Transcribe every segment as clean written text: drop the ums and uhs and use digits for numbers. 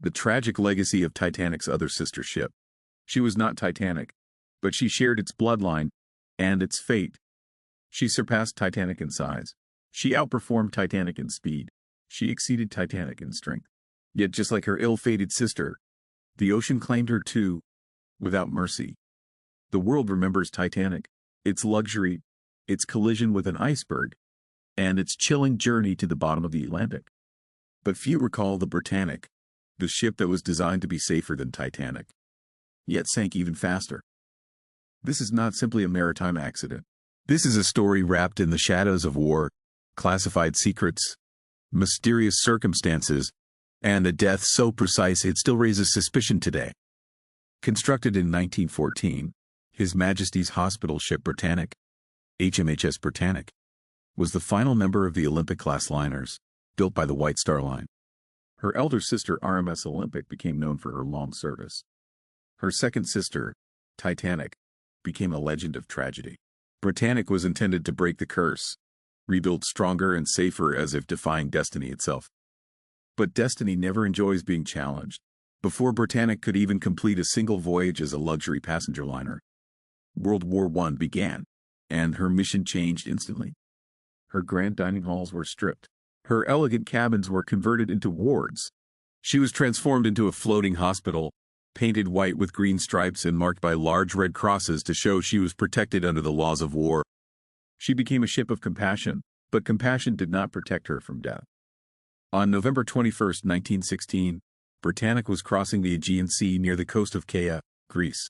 The tragic legacy of Titanic's other sister ship. She was not Titanic, but she shared its bloodline and its fate. She surpassed Titanic in size. She outperformed Titanic in speed. She exceeded Titanic in strength. Yet just like her ill-fated sister, the ocean claimed her too, without mercy. The world remembers Titanic, its luxury, its collision with an iceberg, and its chilling journey to the bottom of the Atlantic. But few recall the Britannic, the ship that was designed to be safer than Titanic, yet sank even faster. This is not simply a maritime accident. This is a story wrapped in the shadows of war, classified secrets, mysterious circumstances, and a death so precise it still raises suspicion today. Constructed in 1914, His Majesty's Hospital Ship Britannic, HMHS Britannic, was the final member of the Olympic-class liners, built by the White Star Line. Her elder sister RMS Olympic became known for her long service. Her second sister, Titanic, became a legend of tragedy. Britannic was intended to break the curse, rebuild stronger and safer as if defying destiny itself. But destiny never enjoys being challenged. Before Britannic could even complete a single voyage as a luxury passenger liner, World War I began, and her mission changed instantly. Her grand dining halls were stripped. Her elegant cabins were converted into wards. She was transformed into a floating hospital, painted white with green stripes and marked by large red crosses to show she was protected under the laws of war. She became a ship of compassion, but compassion did not protect her from death. On November 21, 1916, Britannic was crossing the Aegean Sea near the coast of Kea, Greece.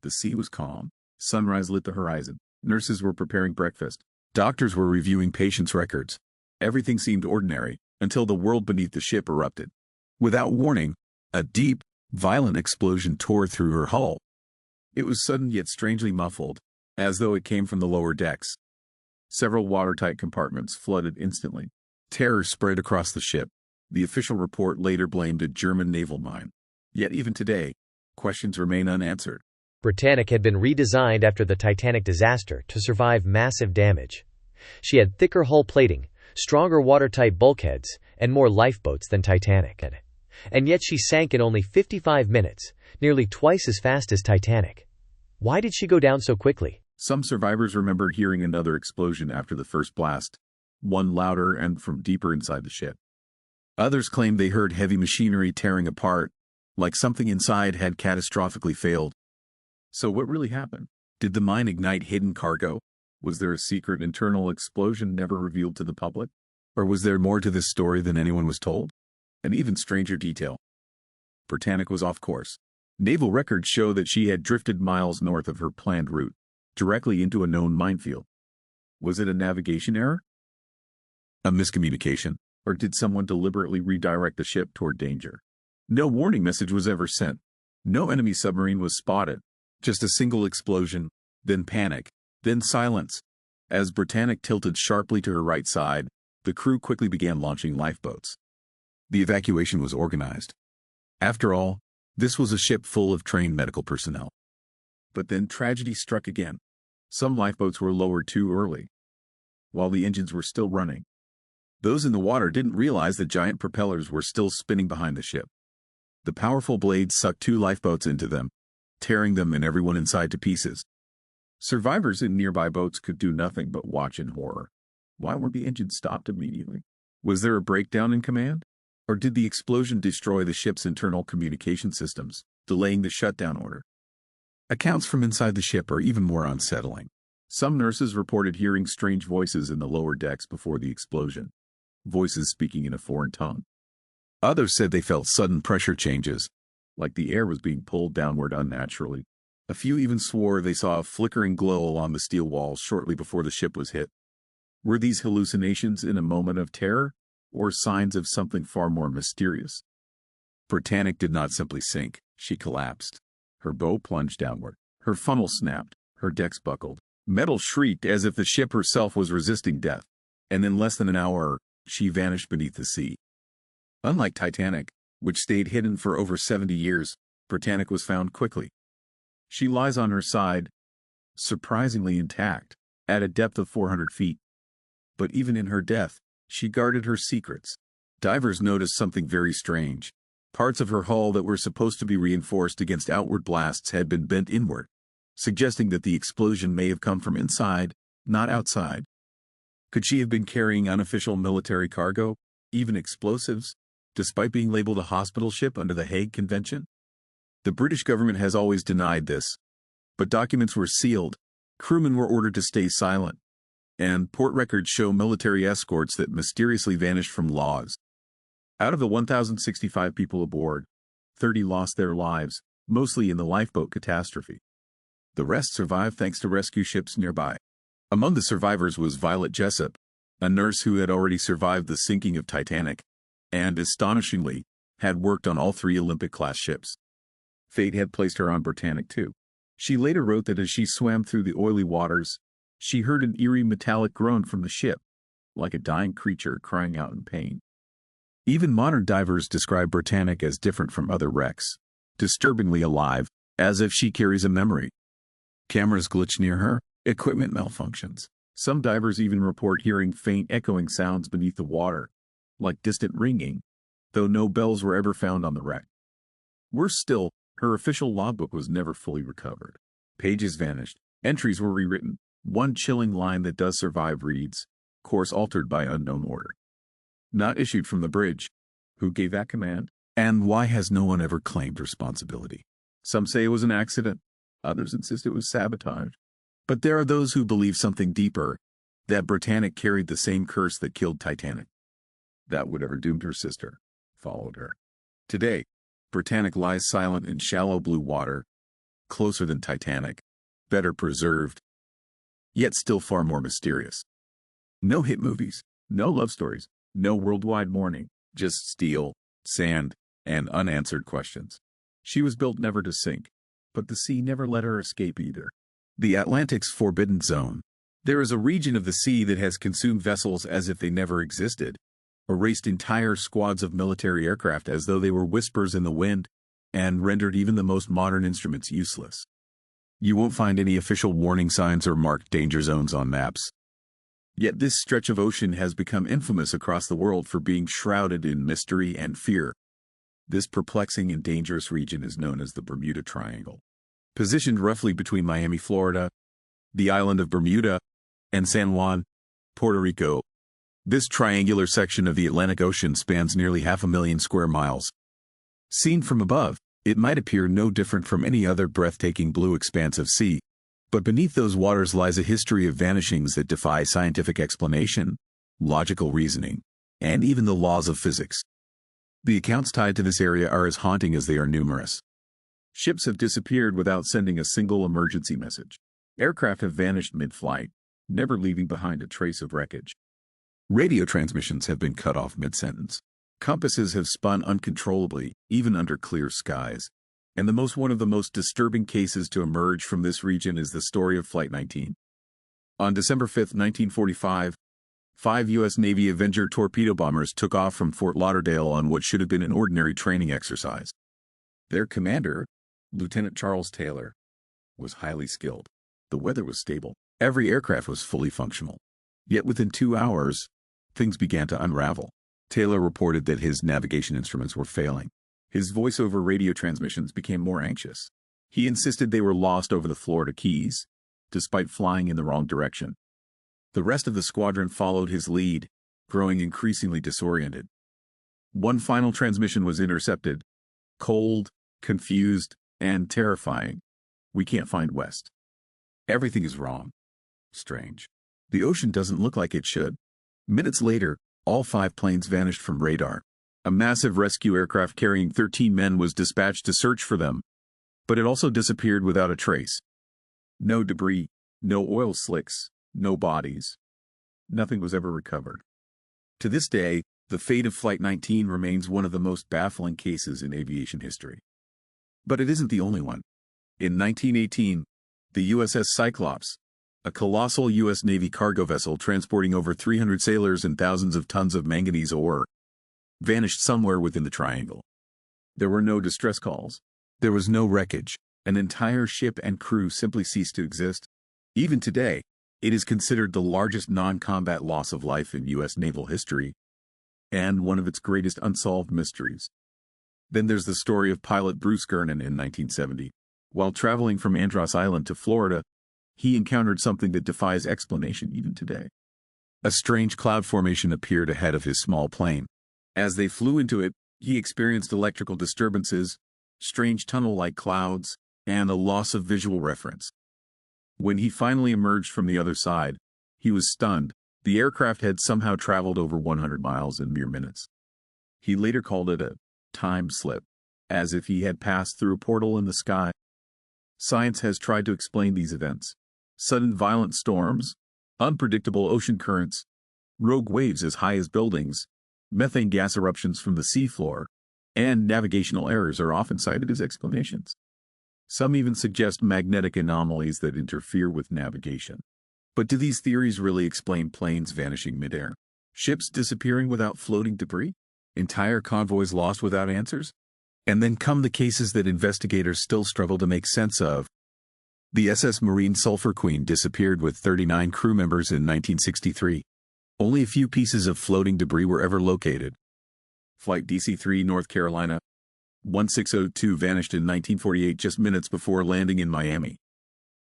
The sea was calm. Sunrise lit the horizon. Nurses were preparing breakfast. Doctors were reviewing patients' records. Everything seemed ordinary, until the world beneath the ship erupted. Without warning, a deep, violent explosion tore through her hull. It was sudden yet strangely muffled, as though it came from the lower decks. Several watertight compartments flooded instantly. Terror spread across the ship. The official report later blamed a German naval mine. Yet even today, questions remain unanswered. Britannic had been redesigned after the Titanic disaster to survive massive damage. She had thicker hull plating, stronger watertight bulkheads, and more lifeboats than Titanic had. And yet she sank in only 55 minutes, nearly twice as fast as Titanic. Why did she go down so quickly? Some survivors remembered hearing another explosion after the first blast, one louder and from deeper inside the ship. Others claimed they heard heavy machinery tearing apart, like something inside had catastrophically failed. So what really happened? Did the mine ignite hidden cargo? Was there a secret internal explosion never revealed to the public? Or was there more to this story than anyone was told? An even stranger detail. Britannic was off course. Naval records show that she had drifted miles north of her planned route, directly into a known minefield. Was it a navigation error? A miscommunication? Or did someone deliberately redirect the ship toward danger? No warning message was ever sent. No enemy submarine was spotted. Just a single explosion, then panic, then silence. As Britannic tilted sharply to her right side, the crew quickly began launching lifeboats. The evacuation was organized. After all, this was a ship full of trained medical personnel. But then tragedy struck again. Some lifeboats were lowered too early, while the engines were still running. Those in the water didn't realize that giant propellers were still spinning behind the ship. The powerful blades sucked 2 lifeboats into them, tearing them and everyone inside to pieces. Survivors in nearby boats could do nothing but watch in horror. Why weren't the engines stopped immediately? Was there a breakdown in command? Or did the explosion destroy the ship's internal communication systems, delaying the shutdown order? Accounts from inside the ship are even more unsettling. Some nurses reported hearing strange voices in the lower decks before the explosion, voices speaking in a foreign tongue. Others said they felt sudden pressure changes, like the air was being pulled downward unnaturally. A few even swore they saw a flickering glow along the steel walls shortly before the ship was hit. Were these hallucinations in a moment of terror, or signs of something far more mysterious? Britannic did not simply sink, she collapsed. Her bow plunged downward. Her funnel snapped. Her decks buckled. Metal shrieked as if the ship herself was resisting death. And in less than an hour, she vanished beneath the sea. Unlike Titanic, which stayed hidden for over 70 years, Britannic was found quickly. She lies on her side, surprisingly intact, at a depth of 400 feet. But even in her death, she guarded her secrets. Divers noticed something very strange. Parts of her hull that were supposed to be reinforced against outward blasts had been bent inward, suggesting that the explosion may have come from inside, not outside. Could she have been carrying unofficial military cargo, even explosives, despite being labeled a hospital ship under the Hague Convention? The British government has always denied this, but documents were sealed, crewmen were ordered to stay silent, and port records show military escorts that mysteriously vanished from laws. Out of the 1,065 people aboard, 30 lost their lives, mostly in the lifeboat catastrophe. The rest survived thanks to rescue ships nearby. Among the survivors was Violet Jessup, a nurse who had already survived the sinking of Titanic, and, astonishingly, had worked on all 3 Olympic-class ships. Fate had placed her on Britannic too. She later wrote that as she swam through the oily waters, she heard an eerie metallic groan from the ship, like a dying creature crying out in pain. Even modern divers describe Britannic as different from other wrecks, disturbingly alive, as if she carries a memory. Cameras glitch near her, equipment malfunctions. Some divers even report hearing faint echoing sounds beneath the water, like distant ringing, though no bells were ever found on the wreck. Worse still, her official logbook was never fully recovered. Pages vanished, entries were rewritten. One chilling line that does survive reads, "Course altered by unknown order." Not issued from the bridge. Who gave that command? And why has no one ever claimed responsibility? Some say it was an accident. Others insist it was sabotage. But there are those who believe something deeper, that Britannic carried the same curse that killed Titanic. That whatever doomed her sister followed her. Today, Britannic lies silent in shallow blue water, closer than Titanic, better preserved, yet still far more mysterious. No hit movies, no love stories, no worldwide mourning, just steel, sand, and unanswered questions. She was built never to sink, but the sea never let her escape either. The Atlantic's forbidden zone. There is a region of the sea that has consumed vessels as if they never existed, erased entire squads of military aircraft as though they were whispers in the wind, and rendered even the most modern instruments useless. You won't find any official warning signs or marked danger zones on maps. Yet this stretch of ocean has become infamous across the world for being shrouded in mystery and fear. This perplexing and dangerous region is known as the Bermuda Triangle. Positioned roughly between Miami, Florida, the island of Bermuda, and San Juan, Puerto Rico, this triangular section of the Atlantic Ocean spans nearly 500,000 square miles. Seen from above, it might appear no different from any other breathtaking blue expanse of sea, but beneath those waters lies a history of vanishings that defy scientific explanation, logical reasoning, and even the laws of physics. The accounts tied to this area are as haunting as they are numerous. Ships have disappeared without sending a single emergency message. Aircraft have vanished mid-flight, never leaving behind a trace of wreckage. Radio transmissions have been cut off mid-sentence. Compasses have spun uncontrollably, even under clear skies. And one of the most disturbing cases to emerge from this region is the story of Flight 19. On December 5, 1945, 5 U.S. Navy Avenger torpedo bombers took off from Fort Lauderdale on what should have been an ordinary training exercise. Their commander, Lieutenant Charles Taylor, was highly skilled. The weather was stable. Every aircraft was fully functional. Yet within 2 hours, things began to unravel. Taylor reported that his navigation instruments were failing. His voice-over radio transmissions became more anxious. He insisted they were lost over the Florida Keys, despite flying in the wrong direction. The rest of the squadron followed his lead, growing increasingly disoriented. One final transmission was intercepted. Cold, confused, and terrifying. "We can't find west. Everything is wrong. Strange. The ocean doesn't look like it should." Minutes later, all 5 planes vanished from radar. A massive rescue aircraft carrying 13 men was dispatched to search for them, but it also disappeared without a trace. No debris, no oil slicks, no bodies. Nothing was ever recovered. To this day, the fate of Flight 19 remains one of the most baffling cases in aviation history. But it isn't the only one. In 1918, the USS Cyclops, a colossal U.S. Navy cargo vessel transporting over 300 sailors and thousands of tons of manganese ore, vanished somewhere within the triangle. There were no distress calls. There was no wreckage. An entire ship and crew simply ceased to exist. Even today, it is considered the largest non-combat loss of life in U.S. naval history, and one of its greatest unsolved mysteries. Then there's the story of pilot Bruce Gernon in 1970. While traveling from Andros Island to Florida, he encountered something that defies explanation even today. A strange cloud formation appeared ahead of his small plane. As they flew into it, he experienced electrical disturbances, strange tunnel-like clouds, and a loss of visual reference. When he finally emerged from the other side, he was stunned. The aircraft had somehow traveled over 100 miles in mere minutes. He later called it a time slip, as if he had passed through a portal in the sky. Science has tried to explain these events. Sudden violent storms, unpredictable ocean currents, rogue waves as high as buildings, methane gas eruptions from the seafloor, and navigational errors are often cited as explanations. Some even suggest magnetic anomalies that interfere with navigation. But do these theories really explain planes vanishing midair? Ships disappearing without floating debris? Entire convoys lost without answers? And then come the cases that investigators still struggle to make sense of. The SS Marine Sulphur Queen disappeared with 39 crew members in 1963. Only a few pieces of floating debris were ever located. Flight DC-3 North Carolina 1602 vanished in 1948 just minutes before landing in Miami,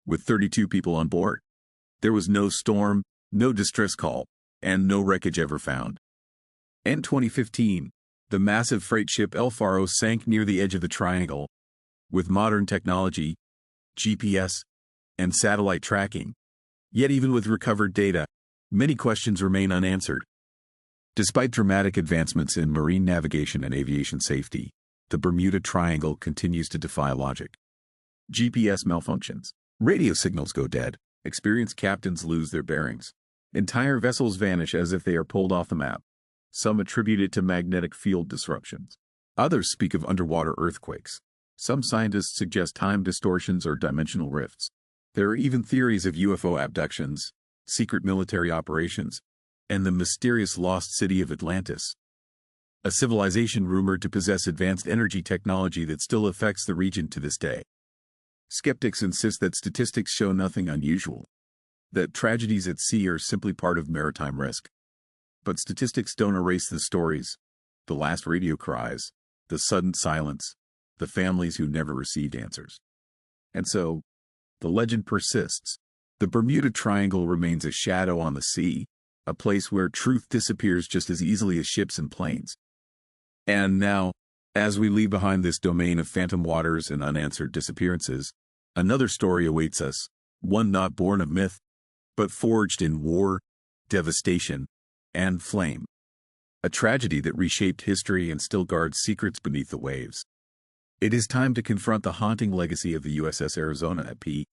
with 32 people on board. There was no storm, no distress call, and no wreckage ever found. In 2015, the massive freight ship El Faro sank near the edge of the triangle. With modern technology, GPS, and satellite tracking. Yet even with recovered data, many questions remain unanswered. Despite dramatic advancements in marine navigation and aviation safety, the Bermuda Triangle continues to defy logic. GPS malfunctions. Radio signals go dead. Experienced captains lose their bearings. Entire vessels vanish as if they are pulled off the map. Some attribute it to magnetic field disruptions. Others speak of underwater earthquakes. Some scientists suggest time distortions or dimensional rifts. There are even theories of UFO abductions, secret military operations, and the mysterious lost city of Atlantis, a civilization rumored to possess advanced energy technology that still affects the region to this day. Skeptics insist that statistics show nothing unusual, that tragedies at sea are simply part of maritime risk. But statistics don't erase the stories, the last radio cries, the sudden silence, the families who never received answers. And so, the legend persists. The Bermuda Triangle remains a shadow on the sea, a place where truth disappears just as easily as ships and planes. And now, as we leave behind this domain of phantom waters and unanswered disappearances, another story awaits us, one not born of myth, but forged in war, devastation, and flame. A tragedy that reshaped history and still guards secrets beneath the waves. It is time to confront the haunting legacy of the USS Arizona at P.